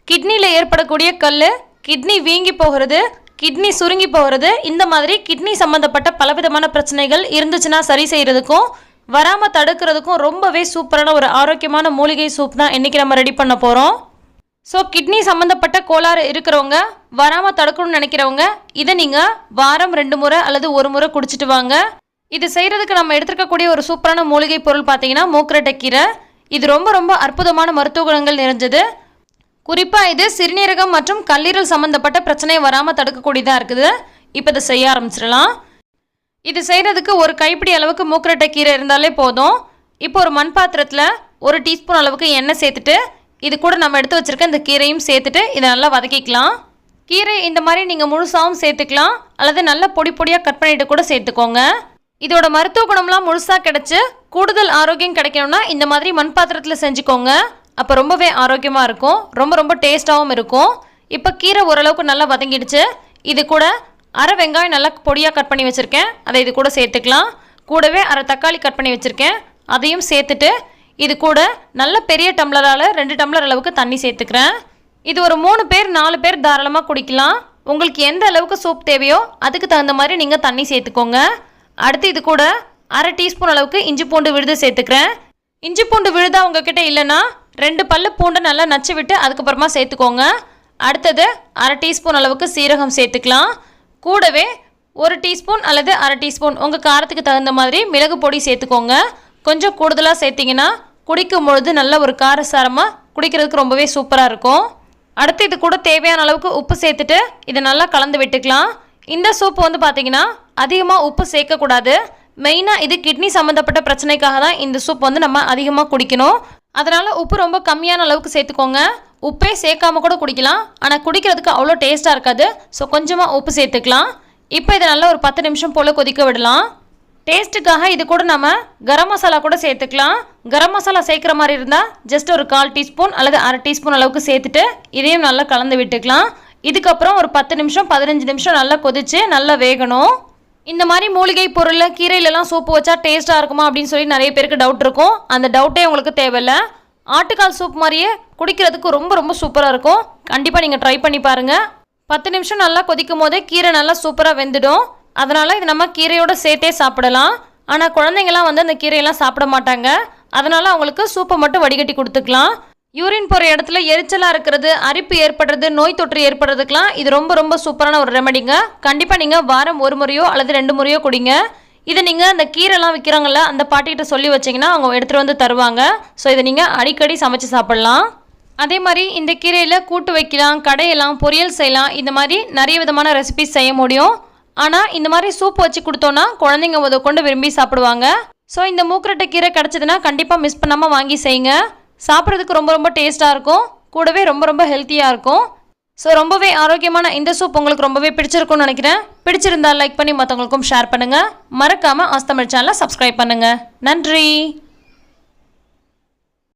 கிட்னியில் ஏற்படக்கூடிய கல், கிட்னி வீங்கி போகிறது, கிட்னி சுருங்கி போகிறது, இந்த மாதிரி கிட்னி சம்மந்தப்பட்ட பலவிதமான பிரச்சனைகள் இருந்துச்சுன்னா சரி செய்கிறதுக்கும் வராமல் தடுக்கிறதுக்கும் ரொம்பவே சூப்பரான ஒரு ஆரோக்கியமான மூலிகை சூப் தான் இன்றைக்கி நம்ம ரெடி பண்ண போகிறோம். ஸோ கிட்னி சம்மந்தப்பட்ட கோளாறு இருக்கிறவங்க, வராமல் தடுக்கணும்னு நினைக்கிறவங்க இதை நீங்கள் வாரம் 2 முறை அல்லது 1 முறை குடிச்சிட்டு வாங்க. இது செய்கிறதுக்கு நம்ம எடுத்துக்கக்கூடிய ஒரு சூப்பரான மூலிகை பொருள் பார்த்தீங்கன்னா மூக்கரட்டைக்கீரை. இது ரொம்ப ரொம்ப அற்புதமான மருத்துவ குணங்கள் நிறைஞ்சது. குறிப்பாக இது சிறுநீரகம் மற்றும் கல்லீரல் சம்மந்தப்பட்ட பிரச்சனையை வராமல் தடுக்கக்கூடியதாக இருக்குது. இப்போ இதை செய்ய ஆரம்பிச்சிடலாம். இது செய்கிறதுக்கு ஒரு கைப்பிடி அளவுக்கு மூக்கரட்டைக்கீரை இருந்தாலே போதும். இப்போ ஒரு மண் பாத்திரத்தில் 1 டீஸ்பூன் அளவுக்கு எண்ணெய் சேர்த்துட்டு இது கூட நம்ம எடுத்து வச்சுருக்க இந்த கீரையும் சேர்த்துட்டு இதை நல்லா வதக்கிக்கலாம். கீரை இந்த மாதிரி நீங்கள் முழுசாகவும் சேர்த்துக்கலாம் அல்லது நல்லா பொடி பொடியாக கட் பண்ணிவிட்டு கூட சேர்த்துக்கோங்க. இதோட மருத்துவ குணம்லாம் முழுசாக கிடச்சி கூடுதல் ஆரோக்கியம் கிடைக்கணும்னா இந்த மாதிரி மண் பாத்திரத்தில் செஞ்சுக்கோங்க. அப்போ ரொம்பவே ஆரோக்கியமாக இருக்கும், ரொம்ப ரொம்ப டேஸ்ட்டாகவும் இருக்கும். இப்போ கீரை ஓரளவுக்கு நல்லா வதங்கிடுச்சு. இது கூட அரை வெங்காயம் நல்லா பொடியாக கட் பண்ணி வச்சுருக்கேன், அதை இது கூட சேர்த்துக்கலாம். கூடவே அரை தக்காளி கட் பண்ணி வச்சுருக்கேன், அதையும் சேர்த்துட்டு இது கூட நல்ல பெரிய டம்ளரால் 2 டம்ளர் அளவுக்கு தண்ணி சேர்த்துக்கிறேன். இது ஒரு 3 பேர் 4 பேர் தாராளமாக குடிக்கலாம். உங்களுக்கு எந்த அளவுக்கு சூப் தேவையோ அதுக்கு தகுந்த மாதிரி நீங்கள் தண்ணி சேர்த்துக்கோங்க. அடுத்து இது கூட அரை டீஸ்பூன் அளவுக்கு இஞ்சி பூண்டு விழுது சேர்த்துக்கிறேன். இஞ்சி பூண்டு விழுதா உங்ககிட்ட இல்லைன்னா 2 பல்லு பூண்டை நல்லா நச்சு விட்டு அதுக்கப்புறமா சேர்த்துக்கோங்க. அடுத்தது அரை டீஸ்பூன் அளவுக்கு சீரகம் சேர்த்துக்கலாம். கூடவே 1 டீஸ்பூன் அல்லது அரை டீஸ்பூன் உங்கள் காரத்துக்கு தகுந்த மாதிரி மிளகு பொடி சேர்த்துக்கோங்க. கொஞ்சம் கூடுதலாக சேர்த்திங்கன்னா குடிக்கும் பொழுது நல்ல ஒரு காரசாரமாக குடிக்கிறதுக்கு ரொம்பவே சூப்பராக இருக்கும். அடுத்து இது கூட தேவையான அளவுக்கு உப்பு சேர்த்துட்டு இதை நல்லா கலந்து விட்டுக்கலாம். இந்த சூப்பு வந்து பார்த்திங்கன்னா அதிகமாக உப்பு சேர்க்கக்கூடாது. மெயினாக இது கிட்னி சம்மந்தப்பட்ட பிரச்சனைக்காக தான் இந்த சூப் வந்து நம்ம அதிகமாக குடிக்கணும். அதனால் உப்பு ரொம்ப கம்மியான அளவுக்கு சேர்த்துக்கோங்க. உப்பே சேர்க்காம கூட குடிக்கலாம், ஆனால் குடிக்கிறதுக்கு அவ்வளோ டேஸ்ட்டாக இருக்காது. ஸோ கொஞ்சமாக உப்பு சேர்த்துக்கலாம். இப்போ இதை நல்லா ஒரு 10 நிமிஷம் போல் கொதிக்க விடலாம். டேஸ்ட்டுக்காக இது கூட நம்ம கரம் மசாலா கூட சேர்த்துக்கலாம். கரம் மசாலா சேர்க்குற மாதிரி இருந்தால் ஜஸ்ட் ஒரு 1/4 டீஸ்பூன் அல்லது அரை டீஸ்பூன் அளவுக்கு சேர்த்துட்டு இதையும் நல்லா கலந்து விட்டுக்கலாம். இதுக்கப்புறம் ஒரு 10 நிமிஷம் 15 நிமிஷம் நல்லா கொதித்து நல்லா வேகணும். இந்த மாதிரி மூலிகை பொருளில் கீரையிலலாம் சூப்பு வச்சா டேஸ்ட்டாக இருக்குமா அப்படின்னு சொல்லி நிறைய பேருக்கு டவுட் இருக்கும். அந்த டவுட்டே உங்களுக்கு தேவையில்லை. ஆட்டுக்கால் சூப் மாதிரியே குடிக்கிறதுக்கு ரொம்ப ரொம்ப சூப்பராக இருக்கும். கண்டிப்பாக நீங்கள் ட்ரை பண்ணி பாருங்கள். 10 நிமிஷம் நல்லா கொதிக்கும் போதே கீரை நல்லா சூப்பராக வெந்துடும். அதனால் இது நம்ம கீரையோடு சேர்த்தே சாப்பிடலாம். ஆனால் குழந்தைங்களாம் வந்து அந்த கீரையெல்லாம் சாப்பிட மாட்டாங்க. அதனால் அவங்களுக்கு சூப்பை மட்டும் வடிகட்டி கொடுத்துக்கலாம். யூரின் போகிற இடத்துல எரிச்சலாக இருக்கிறது, அரிப்பு ஏற்படுறது, நோய் தொற்று ஏற்படுறதுக்கெலாம் இது ரொம்ப ரொம்ப சூப்பரான ஒரு ரெமடிங்க. கண்டிப்பாக நீங்கள் வாரம் 1 முறையோ அல்லது 2 முறையோ குடிங்க. இதை நீங்கள் அந்த கீரைலாம் விற்கிறாங்கல்ல அந்த பாட்டிகிட்ட சொல்லி வச்சிங்கன்னா அவங்க எடுத்துகிட்டு வந்து தருவாங்க. ஸோ இதை நீங்கள் அடிக்கடி சமைச்சு சாப்பிட்லாம். அதே மாதிரி இந்த கீரையில் கூட்டு வைக்கலாம், கடையெல்லாம், பொரியல் செய்யலாம். இந்த மாதிரி நிறைய விதமான ரெசிபிஸ் செய்ய முடியும். ஆனால் இந்த மாதிரி சூப் வச்சு கொடுத்தோன்னா குழந்தைங்க கொண்டு விரும்பி சாப்பிடுவாங்க. ஸோ இந்த மூக்கரட்டை கீரை கிடச்சிதுன்னா கண்டிப்பாக மிஸ் பண்ணாமல் வாங்கி செய்யுங்க. சாப்பிட்றதுக்கு ரொம்ப ரொம்ப டேஸ்ட்டாக இருக்கும், கூடவே ரொம்ப ரொம்ப ஹெல்த்தியாக இருக்கும். ஸோ ரொம்பவே ஆரோக்கியமான இந்த சூப் உங்களுக்கு ரொம்பவே பிடிச்சிருக்கும்னு நினைக்கிறேன். பிடிச்சிருந்தால் லைக் பண்ணி மற்றவங்களுக்கும் ஷேர் பண்ணுங்கள். மறக்காமல் ஆஸ்தமிழ் சேனலை சப்ஸ்கிரைப் பண்ணுங்கள். நன்றி.